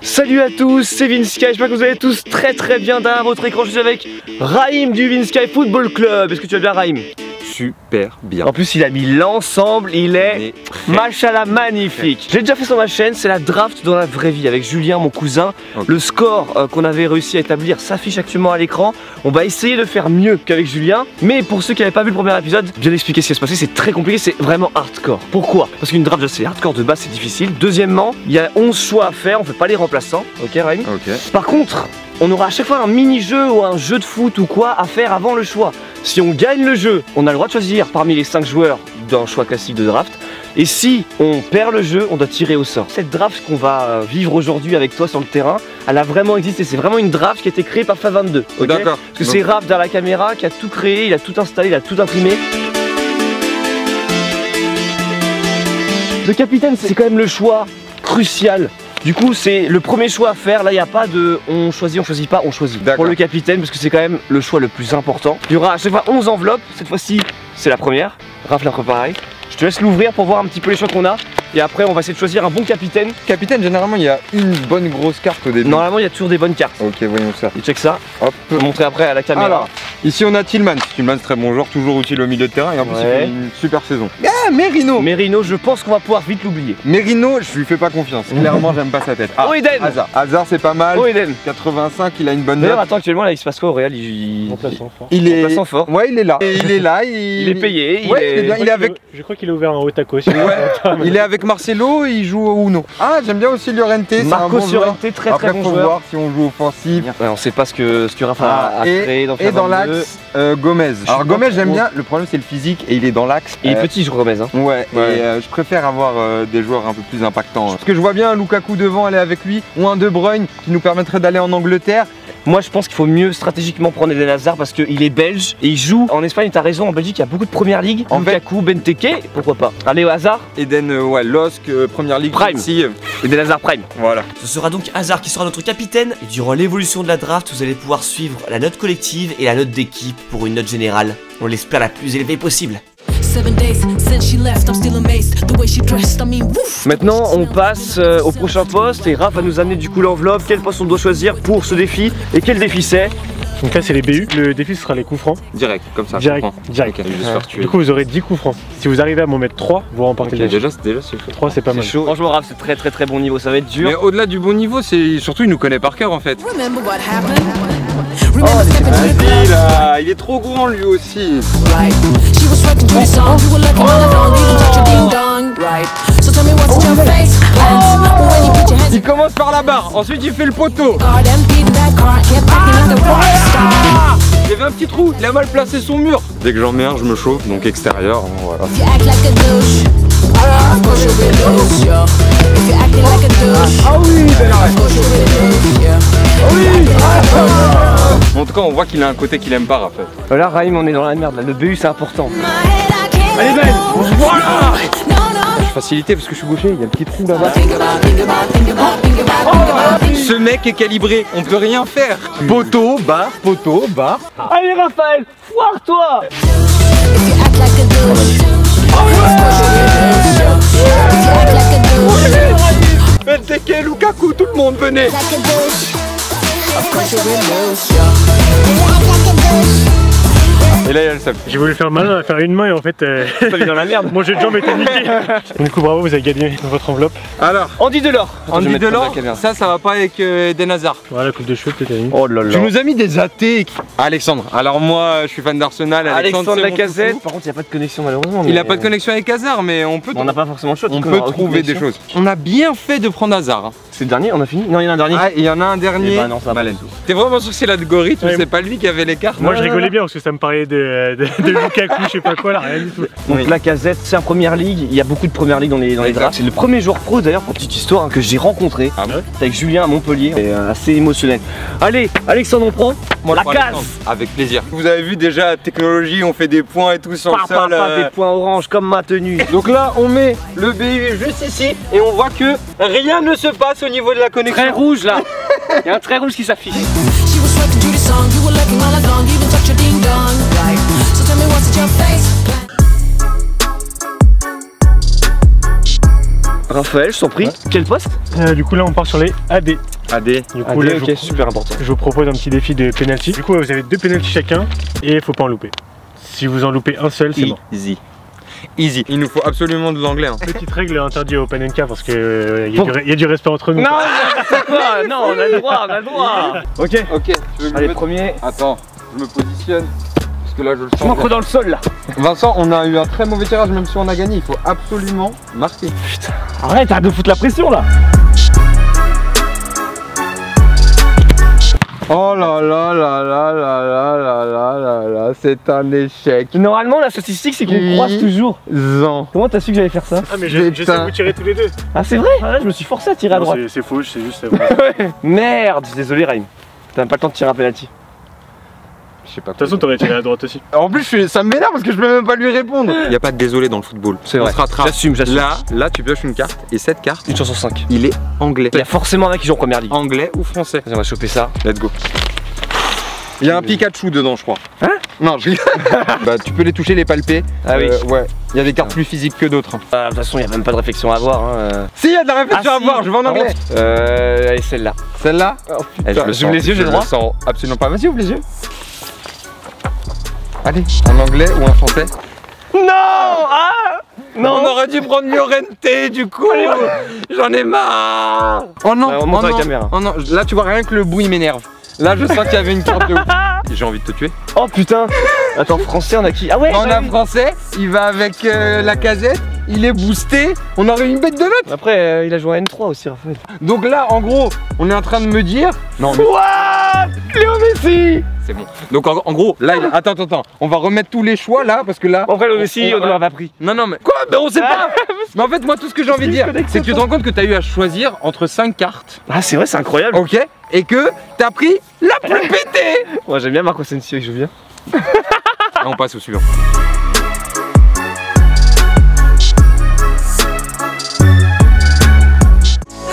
Salut à tous, c'est Vinsky, j'espère que vous allez tous très bien derrière votre écran. Je suis avec Raïm du Vinsky Football Club. Est-ce que tu vas bien, Raïm? Super bien. En plus il a mis l'ensemble, il est machallah magnifique. J'ai déjà fait sur ma chaîne, c'est la draft dans la vraie vie avec Julien, mon cousin. Le score qu'on avait réussi à établir s'affiche actuellement à l'écran. On va essayer de faire mieux qu'avec Julien. Mais pour ceux qui n'avaient pas vu le premier épisode, bien expliquer ce qui va se passer, c'est très compliqué, c'est vraiment hardcore. Pourquoi? Parce qu'une draft c'est hardcore de base, c'est difficile. Deuxièmement, il y a 11 choix à faire, on fait pas les remplaçants. Ok Raïm? Ok. Par contre, on aura à chaque fois un mini-jeu ou un jeu de foot ou quoi à faire avant le choix. Si on gagne le jeu, on a le droit de choisir parmi les 5 joueurs d'un choix classique de draft. Et si on perd le jeu, on doit tirer au sort. Cette draft qu'on va vivre aujourd'hui avec toi sur le terrain, elle a vraiment existé. C'est vraiment une draft qui a été créée par Fa22. Okay? D'accord. Parce que c'est Raph derrière la caméra qui a tout créé, il a tout installé, il a tout imprimé. Le capitaine, c'est quand même le choix crucial. Du coup c'est le premier choix à faire, là il n'y a pas de on choisit pas, on choisit pour le capitaine parce que c'est quand même le choix le plus important. Il y aura à chaque fois 11 enveloppes, cette fois-ci c'est la première, Raph l'a préparé. Je te laisse l'ouvrir pour voir un petit peu les choix qu'on a et après on va essayer de choisir un bon capitaine. Capitaine, généralement il y a une bonne grosse carte au début. Normalement il y a toujours des bonnes cartes. Ok, voyons ça. Et check ça, hop, je peux montrer après à la caméra. Alors, ici on a Tillmans, très bon joueur, toujours utile au milieu de terrain et en plus il fait une super saison. Ah, Merino. Merino, je pense qu'on va pouvoir vite l'oublier. Merino, je lui fais pas confiance, clairement j'aime pas sa tête. Ah, Oeden. Hazard c'est pas mal. Oeden. 85, il a une bonne note. D'ailleurs attends, actuellement là il se passe quoi au Real? Il est fort. Ouais, il est là. Et il est là, il est payé. il est avec. Je crois qu'il est ouvert en haut taco aussi. Il est avec Marcelo, il joue au Uno. Ah, j'aime bien aussi Llorente, c'est un bon joueur. très Après, bon faut joueur. voir si on joue offensif. Ouais, on sait pas ce que Rafa a créé dans et dans l'axe, Gomez. Alors Gomez j'aime bien, le problème c'est le physique et il est dans l'axe. Il est petit, je crois, Gomez. Hein. Ouais, et je préfère avoir des joueurs un peu plus impactants. Parce que je vois bien un Lukaku devant aller avec lui, ou un De Bruyne qui nous permettrait d'aller en Angleterre. Moi je pense qu'il faut mieux stratégiquement prendre Eden Hazard parce qu'il est belge et il joue en Espagne. T'as raison, en Belgique il y a beaucoup de première ligue. En Lukaku, Benteke, pourquoi pas. Allez au Hazard. Eden, Losk, première ligue Prime. Eden Hazard Prime. Voilà. Ce sera donc Hazard qui sera notre capitaine et durant l'évolution de la draft vous allez pouvoir suivre la note collective et la note d'équipe pour une note générale. On l'espère la plus élevée possible. Maintenant on passe au prochain poste et Raph va nous amener du coup l'enveloppe, quel poste on doit choisir pour ce défi et quel défi c'est. Donc là c'est les BU, le défi ce sera les coups francs. Direct, comme ça. Direct. Okay. Du coup vous aurez 10 coups francs. Si vous arrivez à m'en mettre 3, vous remportez le défi. Déjà c'est chaud. 3 c'est pas mal. Chaud. Franchement Raph c'est très bon niveau, ça va être dur. Mais au-delà du bon niveau, c'est surtout il nous connaît par cœur en fait. Oh, vas-y là, il est trop grand lui aussi. Il commence par la barre, ensuite il fait le poteau. Il y avait un petit trou, il a mal placé son mur. Dès que j'en mets un, je me chauffe, donc extérieur, voilà. Ah oui, belle arrêt. Ah oui. En tout cas, on voit qu'il a un côté qu'il aime pas, Raphaël. Là, Raïm, on est dans la merde. Là. Le BU, c'est important. Allez, belle. Voilà. Facilité parce que je suis gaucher, il y a un petit trou là-bas. Ce mec est calibré, on peut rien faire. Poteau, barre, poteau, barre. Allez, Raphaël, foire-toi. Benteke, Lukaku, tout le monde venez. Et là il y a le sable. J'ai voulu faire malin à faire une main et en fait T'as mis dans la merde. mon jeu de jambe était niqué. Du coup bravo, vous avez gagné dans votre enveloppe. Alors, Andy Delors. Andy Delors, ça va pas avec Eden Hazard. Voilà, la coupe de cheveux peut-être. Oh là là. Tu nous as mis des athées. Alexandre, alors moi je suis fan d'Arsenal. Alexandre Lacazette. Par contre il n'y a pas de connexion malheureusement. Il a pas de connexion avec Hazard mais on peut. On n'a pas forcément le choix. On peut trouver des choses. On a bien fait de prendre Hazard. C'est le dernier, on a fini? Non, il y en a un dernier. Ah, il y en a un dernier. Bah non, ça va. T'es vraiment sûr que c'est l'algorithme, c'est pas lui qui avait les cartes? Moi je rigolais bien parce que ça me parlait de Lukaku, je sais pas quoi là, rien du tout. Donc Lacazette, c'est en première ligue, il y a beaucoup de première ligue dans les drafts. C'est le premier joueur pro d'ailleurs, pour petite histoire, que j'ai rencontré. Ah ouais? Avec Julien à Montpellier, c'est assez émotionnel. Allez, Alexandre, on prend la case. Avec plaisir. Vous avez vu déjà la technologie, on fait des points et tout sur le sol. Des points orange comme ma tenue. Donc là, on met le BU juste ici et on voit que rien ne se passe au niveau de la connexion. Très rouge là. Il y a un trait rouge qui s'affiche. Raphaël, je t'en prie. Ouais. Quel poste? Du coup là on part sur les AD. AD. Du coup là ok, super important. je vous propose un petit défi de penalty. Du coup vous avez 2 penalty chacun et il faut pas en louper. Si vous en loupez un seul, c'est mort. Easy. Easy. Il nous faut absolument de l'anglais. Hein. Petite règle interdite au Panenka parce que y a du respect entre nous. Non, c'est quoi? Non, on a le droit, on a le droit. Ok. Ok, tu veux que Allez, je me... premier. Attends, je me positionne. Parce que là je le Je sens. m'ancre dans le sol là. Vincent, on a eu un très mauvais tirage même si on a gagné. Il faut absolument marquer. Putain. Arrête, arrête de foutre la pression là. Oh là là là là là là là là là là, c'est un échec. Normalement, la statistique c'est qu'on Oui. croise toujours. Zan. Comment t'as su que j'allais faire ça? Ah mais j'essaie de vous tirer tous les deux. Ah, c'est vrai? Ah, là, je me suis forcé à tirer à Non, droite. c'est faux, c'est juste... Ouais. Merde, désolé, Raïm. T'as pas le temps de tirer un penalty. Je sais pas. De toute façon t'aurais tiré à droite aussi. En plus, ça me m'énerve parce que je peux même pas lui répondre. Il n'y a pas de désolé dans le football. C'est On vrai. se rattrape. J'assume, j'assume. Là, tu pioches une carte et cette carte, Une chance sur 5. il est anglais. Il y a forcément un mec qui joue en première ligue. Anglais ou français. Vas-y, on va choper ça. Let's go. Il y a un Pikachu dedans, je crois. Hein? Non, je rigole. Bah, tu peux les toucher, les palper. Ah oui. Ouais. Il y a des cartes plus physiques que d'autres. De toute façon, il y a même pas de réflexion à avoir. Hein. Si, il y a de la réflexion Ah, à si. voir. Je vais en Par anglais. contre, allez, celle-là. Celle-là. Oh Eh, putain, j'ouvre les yeux, j'ai le droit. Je le sens absolument pas. Vas-y, ouvre les yeux. Allez, en anglais ou en français. Non! Ah! Non! On aurait dû prendre Llorente du coup. J'en ai marre. Oh non, Bah, on monte oh la non, caméra. oh non. Là, tu vois rien que le bout il m'énerve. Là, je sens qu'il y avait une carte de ouf. J'ai envie de te tuer. Oh putain! Attends, français, on a qui? Ah ouais! On bah a oui. français, il va avec la casette, il est boosté, on aurait une bête de note. Après, il a joué à N3 aussi, Raphaël. Donc là, en gros, on est en train de me dire. Non, mais What? Léo Messi! c'est bon. Donc en gros, là, attends, on va remettre tous les choix là, parce que là. Après, Léo Messi, on ne l'a pas pris. Non, non, mais quoi? Mais on sait pas. Mais en fait, moi, tout ce que j'ai envie de dire, c'est que tu te rends compte que t'as eu à choisir entre 5 cartes, Ah, c'est vrai, c'est incroyable. ok? Et que t'as pris la plus pétée. Moi, j'aime bien Marco Asensio, il joue bien. Et on passe au suivant.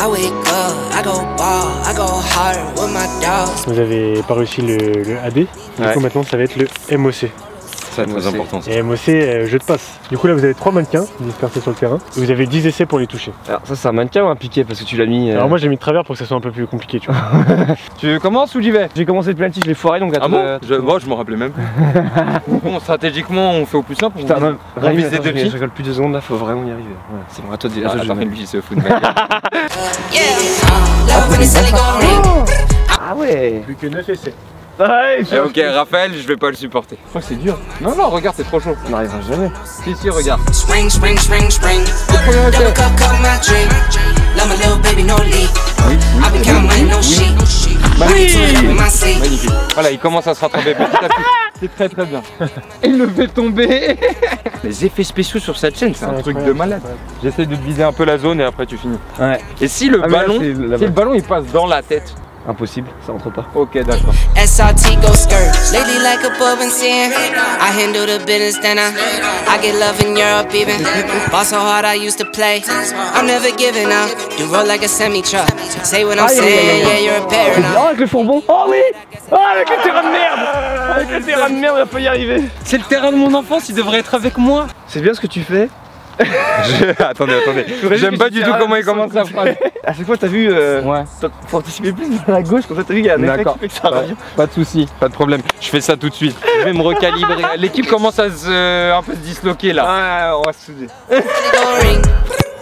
I wake up, I go ball, I go hard with my dogs. Vous avez pas réussi le AD, du Ouais. coup maintenant ça va être le MOC. Ça, c'est très important. Et MOC, jeu de passe. Du coup là vous avez 3 mannequins dispersés sur le terrain et vous avez 10 essais pour les toucher. Alors, ça, c'est un mannequin ou un piqué? Parce que tu l'as mis. Alors moi j'ai mis de travers pour que ça soit un peu plus compliqué, tu vois. Tu commences ou j'y vais? J'ai commencé le penalty, je l'ai foiré donc. Ah bon? Je m'en rappelais même. Bon, stratégiquement, on fait au plus simple. Putain, on même. on vise des attends, deux je pieds. rigole plus 2 secondes là, faut vraiment y arriver. Ouais, c'est bon, à toi de dire. Ah, attends, lui, il se fout de ma gueule. Yeah, love when the celly gon' ring. Ah ouais! Plus que 9 essais. Ouais, Eh, ok, Raphaël, je vais pas le supporter. Je crois que c'est dur. Non, non, regarde, c'est trop chaud. on n'arrivera jamais. Si, regarde. Spring, spring, spring, spring. premier Double essai. cup my drink. Love my little baby, no leak. I be counting money, no shit. Money to it up in my seat. Magnifique. Voilà, il commence à se rattraper petit à petit. C'est très très bien. Il le fait tomber. Les effets spéciaux sur cette chaîne, c'est un truc de malade. J'essaie de te viser un peu la zone et après tu finis. Ouais. Et si le Ah, mais là, ballon, c'est là-bas. si le ballon il passe dans la tête. Impossible, ça rentre pas. Ok, d'accord. SRT go skirt. Lately like a bub and sin. I handle the business, then I get love in Europe even. Ball so hard I used to play. I'm never giving up. Do roll like a semi-truck. Say what I'm saying, yeah, you're a parent. C'est bien avec le fourbon. Oh oui! Oh, avec le terrain de merde! Avec le terrain de merde, on va pas y arriver. C'est le terrain de mon enfance, il devrait être avec moi. C'est bien ce que tu fais. Attendez. J'aime pas du tout comment il commence sa phrase. À chaque fois, t'as vu. Ouais. Faut anticiper plus vers la gauche, comme ça, t'as vu, il y a un effet D'accord. qui fait que ça revient. Pas de soucis, pas de problème. Je fais ça tout de suite. Je vais me recalibrer. L'équipe commence à un peu se disloquer là. Ouais, on va se souder. Go ring.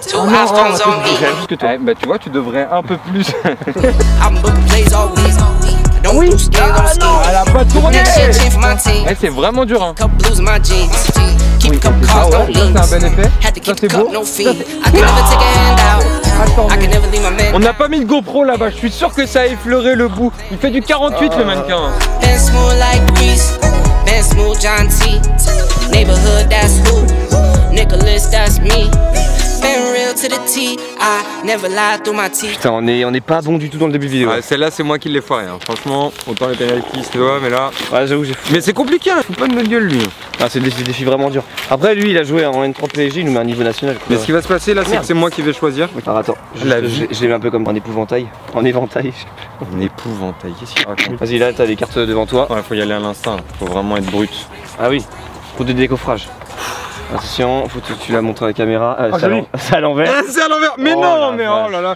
Two Oscars on me. J'aime plus que toi. Ouais, bah tu vois, tu devrais un peu plus. I'm booking plays all week. I don't do scams, I'm ski. Elle a pas tourné. Next year, change for my team. Ouais, c'est vraiment dur hein. Cup blues in my jeans. Keep cup Ah cars, no ouais, ça leans. c'est un bon effet. Had to Ça keep c'est the cup, beau. no fee. I can never take a hand out. I can never leave my On man. n'a pas mis de GoPro là-bas, je suis sûr que ça a effleuré le bout. Il fait du 48 le mannequin. Been smooth like grease. Been smooth John T. Neighborhood, that's who. Nicholas, that's me. Been real to the T. I never lied through my teeth. Putain, on est pas bon du tout dans le début de vidéo. Ouais, celle-là c'est moi qui l'ai foiré. Hein. Franchement, autant les pénaltys c'est toi, mais là. Ouais, j'avoue, j'ai fou. Mais c'est compliqué, hein. Faut pas de notre gueule lui. Ah, c'est des défis vraiment durs. Après, lui, il a joué en N3 PSG, il nous met un niveau national. Quoi. Mais ce qui va se passer là, c'est Merde. que c'est moi qui vais choisir. Alors attends, La je vie. l'ai mis un peu comme un épouvantail. En éventail. Un épouvantail. Qu'est-ce qu'il raconte? Vas-y, là, t'as les cartes devant toi. Ouais, faut y aller à l'instinct. Faut vraiment être brut. Ah oui, pour des décoffrages. Attention, faut que tu la montres à la caméra. joli. C'est à l'envers. C'est à l'envers. Mais Oh non, la mais vache. oh là là.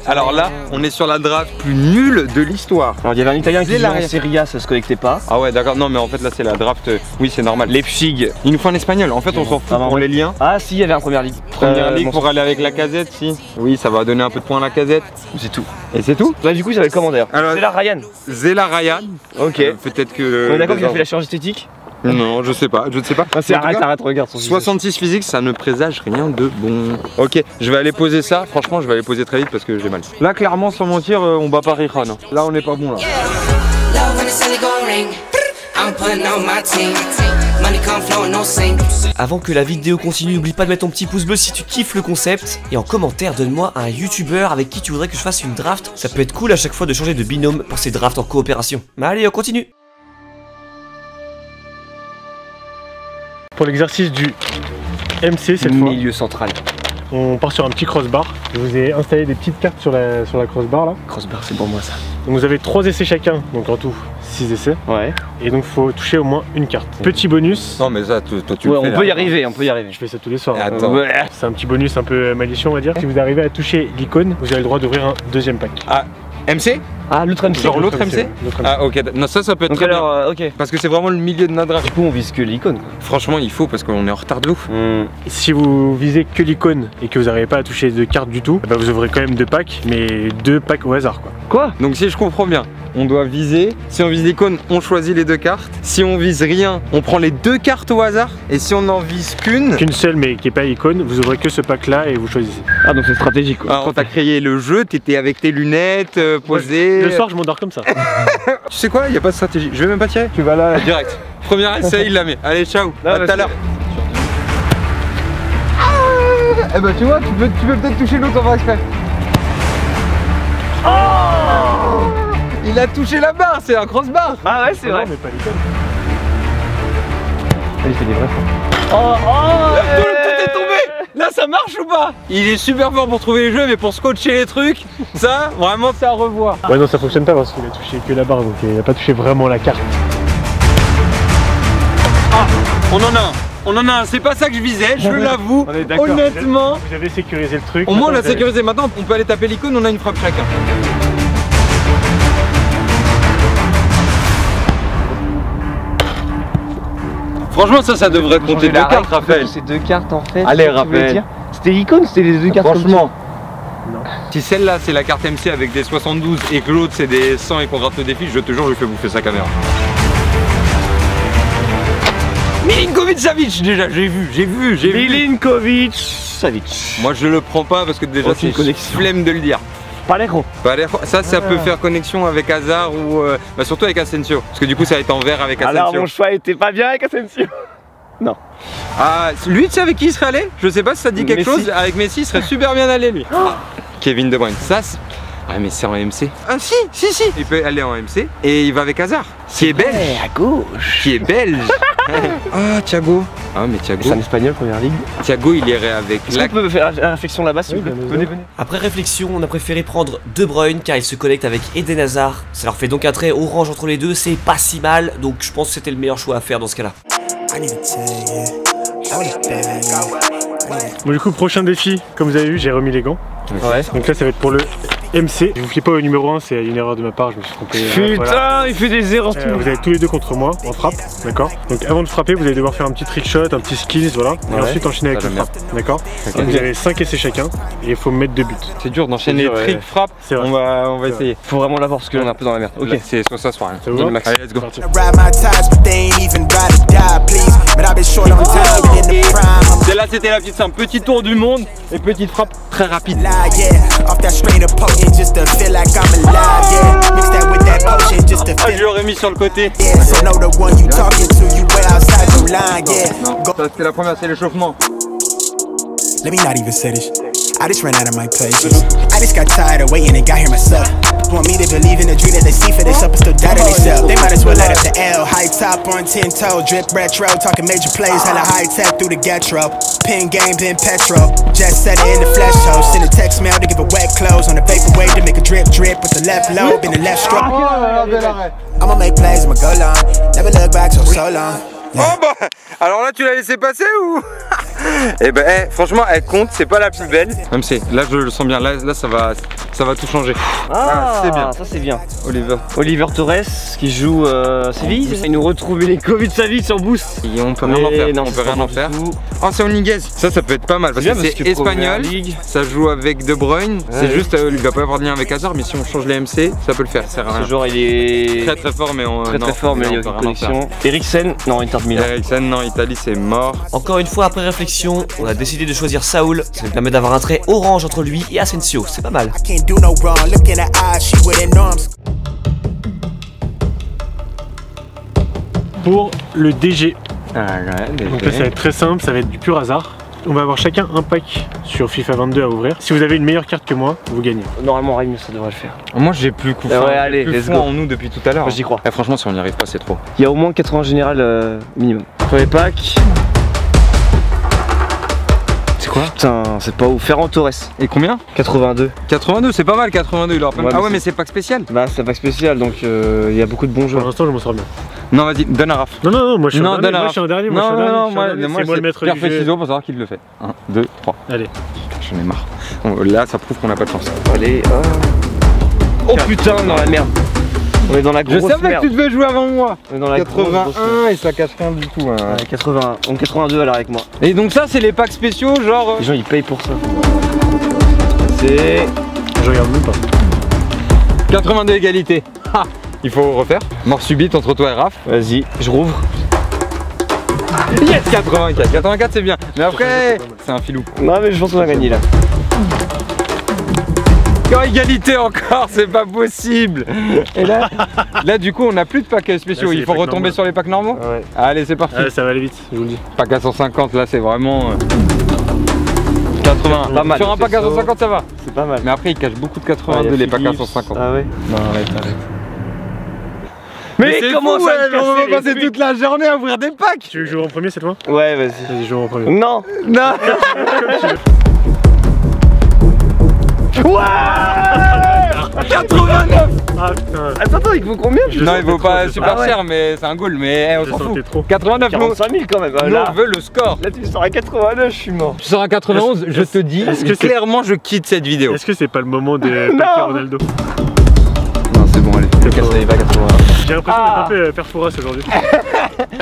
Alors là, on est sur la draft plus nulle de l'histoire. Alors il y avait un Italien qui disait en Zelaria. Serie A, ça se connectait pas. Ah ouais, d'accord. Non, mais en fait là, c'est la draft. Oui, c'est normal. Leipzig. Il nous faut un espagnol. En fait, on s'en fout Ah, non. pour les liens. Ah si, il y avait un Première Ligue. Première ligue bon, pour aller avec la casette, si. Oui, ça va donner un peu de points à la casette. c'est tout. Et c'est tout. Là du coup, j'avais le commandeur. Alors- C'est là Ryan. Zela Ryan. Ok. Peut-être que. On est d'accord qu'il a fait la chirurgie esthétique. Non, je sais pas, je ne sais pas. Ah, c'est En tout arrête, cas, arrête, regarde son visage. 66 physique, ça ne présage rien de bon. Ok, je vais aller poser ça. Franchement, je vais aller poser très vite parce que j'ai mal. Là, clairement, sans mentir, on bat pas Rihan. Là, on n'est pas bon là. Love when it's only gon' ring. I'm putting on my team. Money come flowing, no sink. Avant que la vidéo continue, n'oublie pas de mettre ton petit pouce bleu si tu kiffes le concept. Et en commentaire, donne-moi un youtubeur avec qui tu voudrais que je fasse une draft. Ça peut être cool à chaque fois de changer de binôme pour ces drafts en coopération. Mais allez, on continue. Pour l'exercice du MC cette fois, Milieu central. on part sur un petit crossbar. Je vous ai installé des petites cartes sur la crossbar là. Crossbar, c'est pour moi ça. Donc vous avez 3 essais chacun, donc en tout 6 essais. Ouais. Et donc il faut toucher au moins une carte. Petit bonus, Non, mais ça, toi, tu Ouais, le fais. on là. peut y arriver, on peut y arriver. je fais ça tous les soirs. Attends. Ouais. C'est un petit bonus un peu malicieux on va dire. Si vous arrivez à toucher l'icône, vous avez le droit d'ouvrir un deuxième pack. Ah, MC. Ah, l'autre MC. Genre l'autre MC. L'autre MC. Ah, ok. Non, ça peut être Donc très bien. alors, ok. Parce que c'est vraiment le milieu de notre draft. Du coup, on vise que l'icône quoi. Franchement, il faut parce qu'on est en retard de ouf. Si vous visez que l'icône et que vous n'arrivez pas à toucher de cartes du tout, bah vous ouvrez quand même 2 packs, mais 2 packs au hasard quoi. Quoi? Donc si je comprends bien, on doit viser. Si on vise l'icône, on choisit les 2 cartes. Si on vise rien, on prend les 2 cartes au hasard. Et si on n'en vise qu'une, Qu'une seule mais qui n'est pas icône, vous ouvrez que ce pack là et vous choisissez. Ah, donc c'est stratégique quoi. quand t'as créé le jeu, t'étais avec tes lunettes posées. Le soir je m'endors comme ça. Tu sais quoi, il y a pas de stratégie. Je vais même pas tirer. Tu vas là direct. Premier essai, il la met. Allez, ciao. À tout à l'heure. Eh bah tu vois, tu peux peut-être toucher l'autre en faisant exprès. Il a touché la barre, c'est un crossbar. Ah ouais, c'est vrai. Non, mais pas l'icône. Il fait des vrais fonds. Tout est tombé. Là, ça marche ou pas? Il est super fort pour trouver les jeux, mais pour scotcher les trucs, ça, vraiment, c'est à revoir. Ouais non ça fonctionne pas parce qu'il a touché que la barre donc il a pas touché vraiment la carte. Ah, on en a un, c'est pas ça que je visais, je l'avoue. On est d'accord. Honnêtement, Vous avez sécurisé le truc. au moins on l'a Maintenant, vous avez- sécurisé. Maintenant, on peut aller taper l'icône, on a une frappe chacun. Franchement, ça devrait compter 2 cartes, Raphaël. C'est 2 cartes en fait. Allez, c'est ce que tu voulais Raphaël. dire. C'était l'icône, c'était les 2 cartes. Franchement. Non. Si celle-là c'est la carte MC avec des 72 et que l'autre c'est des 100 et qu'on rate le défi, je te jure, je lui fais bouffer sa caméra. Milinkovic Savic déjà, j'ai vu. Milinkovic Savic. Moi je le prends pas parce que déjà Aucune c'est connexion. flemme de le dire. Pas l'écran. Ça peut faire connexion avec Hazard ou surtout avec Asensio. Parce que du coup ça va être en vert avec Asensio. Alors mon choix était pas bien avec Asensio. Ah, lui tu sais avec qui il serait allé? Je sais pas si ça te dit quelque Messi. chose. Avec Messi il serait super bien allé lui. Kevin De Bruyne. Ça c'est... Ah mais c'est en MC. Ah si. Il peut aller en MC et il va avec Hazard. Qui est belge. à gauche. Qui est belge. Ah Thiago. Ah mais C'est Thiago. un espagnol première ligue. Thiago il irait avec Est-ce la... qu'on peut faire la réflexion là-bas s'il vous plaît? bien Venez, sûr. venez. Après réflexion, on a préféré prendre De Bruyne car il se connecte avec Eden Hazard. Ça leur fait donc un trait orange entre les deux, c'est pas si mal, donc je pense que c'était le meilleur choix à faire dans ce cas-là. Bon du coup prochain défi, comme vous avez vu j'ai remis les gants. Ouais. Donc là ça va être pour le MC. Je vous fie pas au numéro 1, c'est une erreur de ma part, je me suis trompé. Putain, Voilà. il fait des erreurs Vous avez tous les deux contre moi en frappe, d'accord. Donc avant de frapper, vous allez devoir faire un petit trick shot, un petit skills, voilà. Et Ouais. ensuite enchaîner avec Ça, le j'aime frappe, d'accord. Donc vous avez 5 essais chacun et il faut mettre 2 buts. C'est dur d'enchaîner C'est dur, trick ouais. frappe. C'est vrai. On va C'est essayer. Faut vraiment l'avoir parce que là on est un peu dans la merde. Ok. Là, c'est soit ça soit rien. Ça vous va Allez, let's go. C'est parti. Ride my ties, but they ain't even ride or die, please. But I've been short on time, but in the prime, Celle-là c'était la petite simple, petit tour du monde et petite frappe très rapide. I'm live, yeah. Off that strain of potent, just to feel like I'm alive, yeah. Mix that with that potion, just to Ah, je feel, l'aurais mis sur le côté. yeah. So know the one you talking to, you way outside your line, yeah. Non, ça c'était la première, c'est l'échauffement. Let me not even say this. I just ran out of my patience. I just got tired of waiting and got here myself. Want me to believe in the dream that they see for this up and still doubt in themselves. They might as well let up the L. High top on 10 toe, drip retro. Talking major plays, hella high tech through the getro. Pin game, pin petrol. Just set it in the flesh hole. Send a text mail to give it wet clothes. On the vaporwave to make a drip drip with the left lobe and the left stroke. I'ma make plays, I'ma go long. Never look back so long. Oh bah, alors là tu l'as laissé passer ou? Eh ben franchement elle compte, c'est pas la plus belle. Même si là je le sens bien, là ça va tout changer. Ah, c'est bien. Ça c'est bien. Oliver Torres qui joue Séville. Il nous retrouve les Covid Savic en boost. Et on peut rien en faire. Non, on peut rien en faire. Oh c'est Oniguez. Ça peut être pas mal parce que c'est espagnol. Ça joue avec De Bruyne. C'est juste il va pas avoir de lien avec Hazard, mais si on change les MC, ça peut le faire. Ça sert à rien. Ce joueur il est très fort mais très fort mais il y a aucune connexion. Eriksen, non Inter de Milan. Eriksen, non Italie c'est mort. Encore une fois, après réflexion, on a décidé de choisir Saúl. Ça nous permet d'avoir un trait orange entre lui et Asensio, c'est pas mal. Pour le DG, Ah ouais, donc là ça va être très simple, ça va être du pur hasard. On va avoir chacun un pack sur FIFA 22 à ouvrir. Si vous avez une meilleure carte que moi, vous gagnez. Normalement Raim ça devrait le faire. Moi j'ai plus coup. Ouais, allez, let's go. En nous depuis tout à l'heure. Moi, j'y crois. Franchement si on n'y arrive pas c'est trop. Il y a au moins 80 général minimum. Premier pack. C'est quoi? Putain, c'est pas ouf. Ferran Torres. Et combien? 82. 82, c'est pas mal 82, il aura pas Ouais, Ah ouais mais mais c'est pas spécial. Bah c'est un pack spécial donc il y a beaucoup de bons Pour joueurs. l'instant, je m'en sors bien. Non vas-y, donne à Raph. Non, moi je suis Non, un donne dernier. à Moi je suis un dernier. Moi Non, c'est moi le maître du fait jeu. ciseaux pour savoir qui le fait. 1, 2, 3. Allez. J'en ai marre. Bon, là ça prouve qu'on a pas de chance. Allez, oh putain, on est dans la merde. On est dans la grosse merde. devais jouer avant moi. On est dans la grosse merde. et ça cache rien du tout. Hein. Ouais, 81, donc 82 alors avec moi. Et donc ça c'est les packs spéciaux genre... Les gens ils payent pour ça. C'est... Je regarde même pas. 82 égalité. Ha, il faut refaire. Mort subite entre toi et Raph. Vas-y, je rouvre. Yes 84. 84 c'est bien. Mais après, c'est un filou. Non mais je pense qu'on a gagné là. Encore égalité encore, c'est pas possible. Et là du coup on a plus de packs spéciaux. Là, c'est Il faut les packs retomber normaux. sur les packs normaux. Ouais. Allez c'est parti. Allez, ça va aller vite, je vous le dis. Pack à 150 là c'est vraiment... 80. Pas mal. Sur un pack à 150 ça va. C'est pas mal. Mais après ils cachent beaucoup de 82 les packs à 150. Ah ouais. Non arrête. Mais comment ça on va passer toute la journée à ouvrir des packs. Tu veux que je joue en premier cette fois? Ouais vas-y. Vas-y, je joue en premier. Non. Non. Ouais 89. Ah putain. Attends, il vaut combien? Je le Non il sentais vaut trop, pas je super Ah ouais. cher mais c'est un goal mais on le s'en fout. sentais trop. 89 nous 45 000 quand même. nous, Là, on veut le score. là tu sors à 89, je suis mort. Tu sors à 91, je te dis est-ce que c'est- clairement je quitte cette vidéo. Est-ce que c'est pas le moment de paquer Ronaldo? Non c'est bon allez. Le casse pas 80. J'ai l'impression d'être un peu Perfouras aujourd'hui.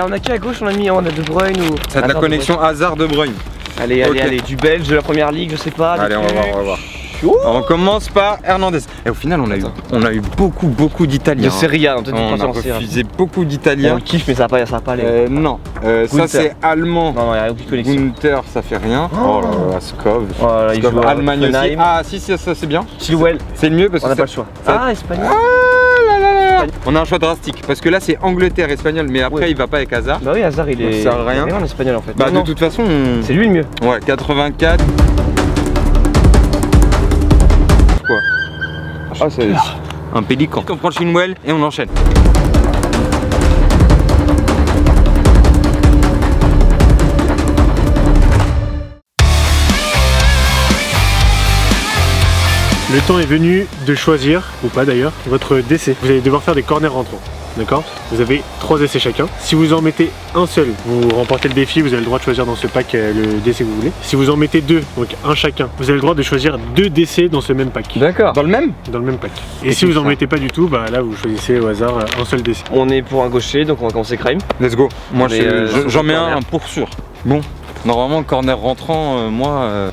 On a qui à gauche? On a mis on a De Bruyne ou... C'est de la Hazard, connexion Hazard de Bruyne. Allez, allez, Ok. allez, du belge de la première ligue, je sais pas. Allez on va voir, on va voir. Ouh. On commence par Hernandez. Et au final on a eu beaucoup d'Italiens. De Serie A, on peut On pas a lancer. refusé beaucoup On d'Italiens. le kiffe, mais ça va pas aller. Non, ça Gunther. c'est allemand. Non, il y a aucune connexion. Gunther ça fait rien. Oh là là, Skov. Voilà, il Skov, joue à Allemagne aussi. Hoffenheim. Ah si ça c'est bien. Chilwell, C'est le mieux parce on que n'a pas le ça- choix. ça- Ah, espagnol. Ah là là là. On a un choix drastique parce que là c'est Angleterre, espagnol, mais après Ouais. il va pas avec Hazard. Bah oui, Hazard il est. Ça sert à rien. Il est en espagnol en fait. Bah Non, de toute façon, c'est lui le mieux. ouais 84. Quoi? Ah c'est un pélican. On prend Chilwell et on enchaîne. Le temps est venu de choisir, ou pas d'ailleurs, votre DC. Vous allez devoir faire des corners rentrants. D'accord? Vous avez 3 essais chacun. Si vous en mettez un seul, vous remportez le défi, vous avez le droit de choisir dans ce pack le DC que vous voulez. Si vous en mettez 2, donc un chacun, vous avez le droit de choisir 2 DC dans ce même pack. D'accord. Dans le même? Dans le même pack. Et si vous en mettez pas du tout, bah là vous choisissez au hasard un seul DC. On est pour un gaucher, donc on va commencer Crime. Let's go. Moi Mais, j'en mets corner. un pour sûr. Bon. Normalement corner rentrant,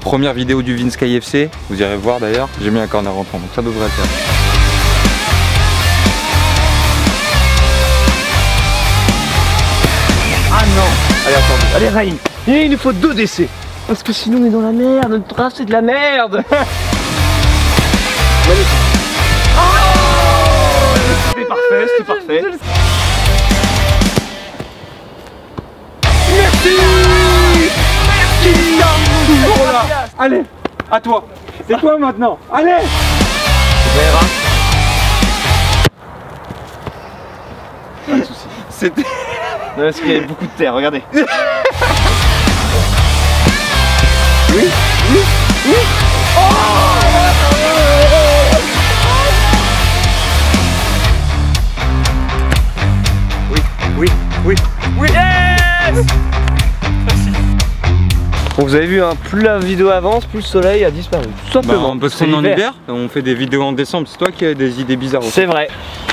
première vidéo du Vince KFC, vous irez voir d'ailleurs, j'ai mis un corner rentrant, donc ça devrait le faire. Ah non. Allez, attendez. Allez, Raïm. Il nous faut 2 DC. Parce que sinon on est dans la merde. Notre draft c'est de la merde. C'était parfait, c'était parfait. Toujours là. Allez, à toi. C'est toi maintenant. Allez. C'était... Non, parce qu'il y avait beaucoup de terre, regardez. Oui. Oui. Vous avez vu, hein, plus la vidéo avance, plus le soleil a disparu. Tout simplement. Parce qu'on est en hiver, on fait des vidéos en décembre. C'est toi qui as des idées bizarres aussi. C'est vrai.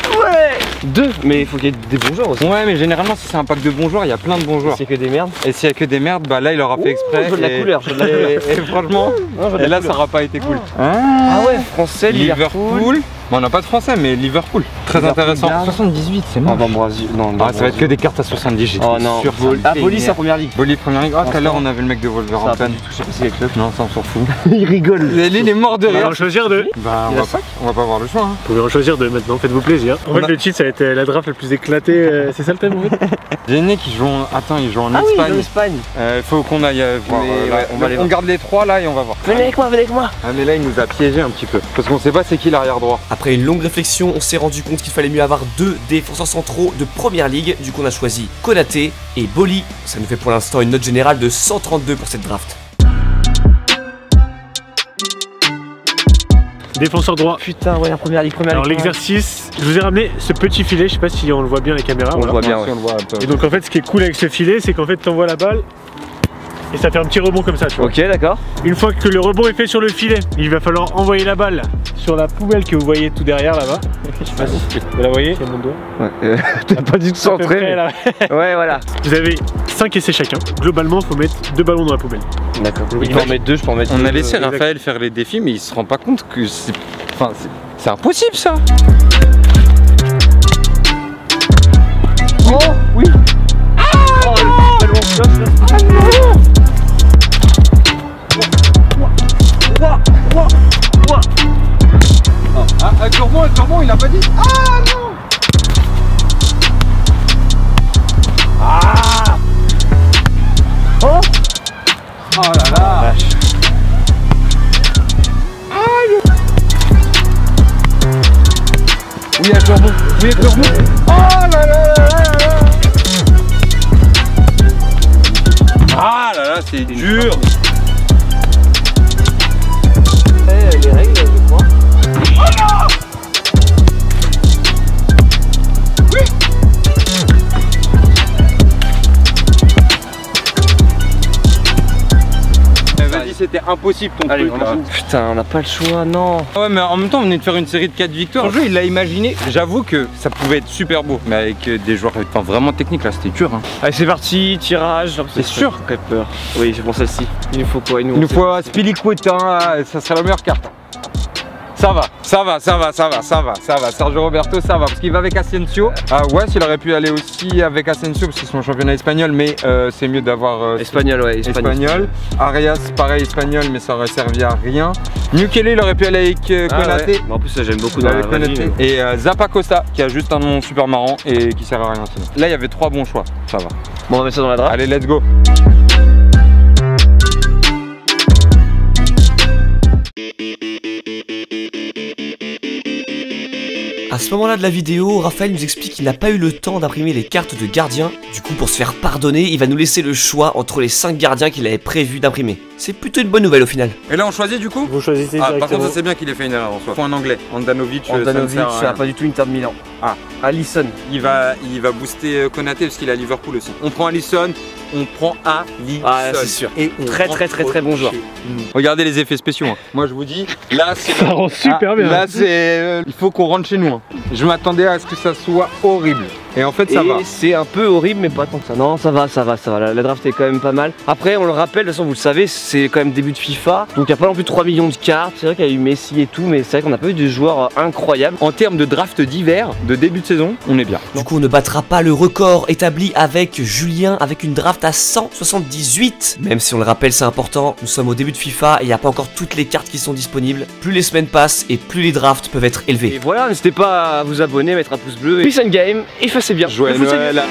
Ouais. 2, mais il faut qu'il y ait des bons joueurs aussi. Ouais, mais généralement, si c'est un pack de bons joueurs, il y a plein de bons joueurs. C'est que des merdes. Et s'il y a que des merdes, bah là, il aura fait exprès. Je veux de la couleur, je veux de la couleur. Et franchement, et là, ça aura pas été cool. Ah ouais, français, Liverpool. Bon, on n'a pas de français, mais Liverpool. Très intéressant. 78, c'est bon. Ah, ça va être que des cartes à 70, j'ai oh non, sûr. Boli, c'est en première ligue. Boli, première ligue. Ah, tout à l'heure, on avait le mec de Wolverhampton. Je sais pas si les clubs. Non, ça, on s'en fout. Il rigole. Il est mort de On va rire. en choisir deux. Bah, on va pas avoir le choix. Hein. Vous pouvez en choisir deux maintenant, faites-vous plaisir. En fait, le titre, ça va être la draft la plus éclatée. C'est ça le thème en fait? J'ai né qui joue en... Attends, il joue en Ah oui, Espagne. en Espagne. Faut qu'on aille voir. On garde les trois là et on va voir. Venez avec moi, venez avec moi. Ah mais là il nous a piégé un petit peu. Parce qu'on sait pas c'est qui l'arrière droit. Après une longue réflexion, on s'est rendu compte qu'il fallait mieux avoir 2 défenseurs centraux de première ligue. Du coup, on a choisi Konaté et Boli. Ça nous fait pour l'instant une note générale de 132 pour cette draft. Défenseur droit. Putain, ouais, en première ligue. Alors l'exercice, je vous ai ramené ce petit filet, je sais pas si on le voit bien à la caméra. On le voit bien, Si on le voit un peu. Et donc en fait, ce qui est cool avec ce filet, c'est qu'en fait, t'envoies la balle et ça fait un petit rebond comme ça, tu vois. Ok, d'accord. Une fois que le rebond est fait sur le filet, il va falloir envoyer la balle sur la poubelle que vous voyez tout derrière là-bas. Je sais pas si vous la voyez. C'est mon doigt. Ouais, t'es pas du tout centré. Là. Ouais, voilà. Vous avez 5 essais chacun. Globalement, il faut mettre 2 ballons dans la poubelle. D'accord. Il peut en mettre 2, je peux en mettre 2. On a laissé Raphaël faire les défis mais il se rend pas compte que c'est... Enfin, c'est impossible ça. Oh, oui. Oh, le ballon cloche, là. Ah non. Ah, Cormon, il a pas dit. Ah non. Ah. Oh. Oh là là. Oui, à Cormon. Oui, à Cormon. Oh là là là là là. Ah là là, c'est dur. Les règles, je crois. Vas-y, c'était impossible ton Allez, truc là. Putain, on n'a pas le choix, non. Ouais, mais en même temps, on venait de faire une série de 4 victoires. Le jeu, il l'a imaginé. J'avoue que ça pouvait être super beau, mais avec des joueurs vraiment techniques là, c'était dur. Hein. Allez, c'est parti, tirage. C'est sûr. Très peur. Oui, je pense celle-ci. Il nous faut quoi? Il nous faut Spilicueta, ça serait la meilleure carte. Ça va, Sergio Roberto, ça va, parce qu'il va avec Asensio. Ah ouais, s'il aurait pu aller aussi avec Asensio, parce qu'ils sont en championnat espagnol, mais c'est mieux d'avoir espagnol, ouais, espagnol. Arias, pareil, espagnol, mais ça aurait servi à rien. Mukele, il aurait pu aller avec Konaté. Ouais. En plus, ça j'aime beaucoup dans la vraie vie, mais... Et Zappacosta, qui a juste un nom super marrant et qui sert à rien sinon. Là, il y avait 3 bons choix, ça va. Bon, on va mettre ça dans la draft. Allez, let's go. À ce moment-là de la vidéo, Raphaël nous explique qu'il n'a pas eu le temps d'imprimer les cartes de gardiens. Du coup, pour se faire pardonner, il va nous laisser le choix entre les 5 gardiens qu'il avait prévu d'imprimer. C'est plutôt une bonne nouvelle au final. Et là, on choisit du coup? Vous choisissez directement. Par contre, ça c'est bien qu'il ait fait une erreur en soi. Point en anglais. Andanovic, ça n'a pas du tout Inter de Milan. Ah. Alisson. Il va booster Konaté parce qu'il est à Liverpool aussi. On prend Alisson, on prend Alisson. Ah, c'est sûr. Et très bon joueur. Regardez les effets spéciaux. Hein. Moi je vous dis, là c'est... Ça rend super bien. Là c'est... il faut qu'on rentre chez nous. Hein. Je m'attendais à ce que ça soit horrible. Et en fait ça va. C'est un peu horrible mais pas tant que ça. Non, ça va. La draft est quand même pas mal. Après on le rappelle, de toute façon vous le savez, c'est quand même début de FIFA. Donc il n'y a pas non plus 3 millions de cartes. C'est vrai qu'il y a eu Messi et tout, mais c'est vrai qu'on n'a pas eu des joueurs incroyables. En termes de draft d'hiver, de début de saison, on est bien. Du coup, on ne battra pas le record établi avec Julien avec une draft à 178. Même si on le rappelle, c'est important, nous sommes au début de FIFA et il n'y a pas encore toutes les cartes qui sont disponibles. Plus les semaines passent et plus les drafts peuvent être élevés. Et voilà, n'hésitez pas à vous abonner, mettre un pouce bleu. Peace and game, et c'est bien. Joyeux Noël.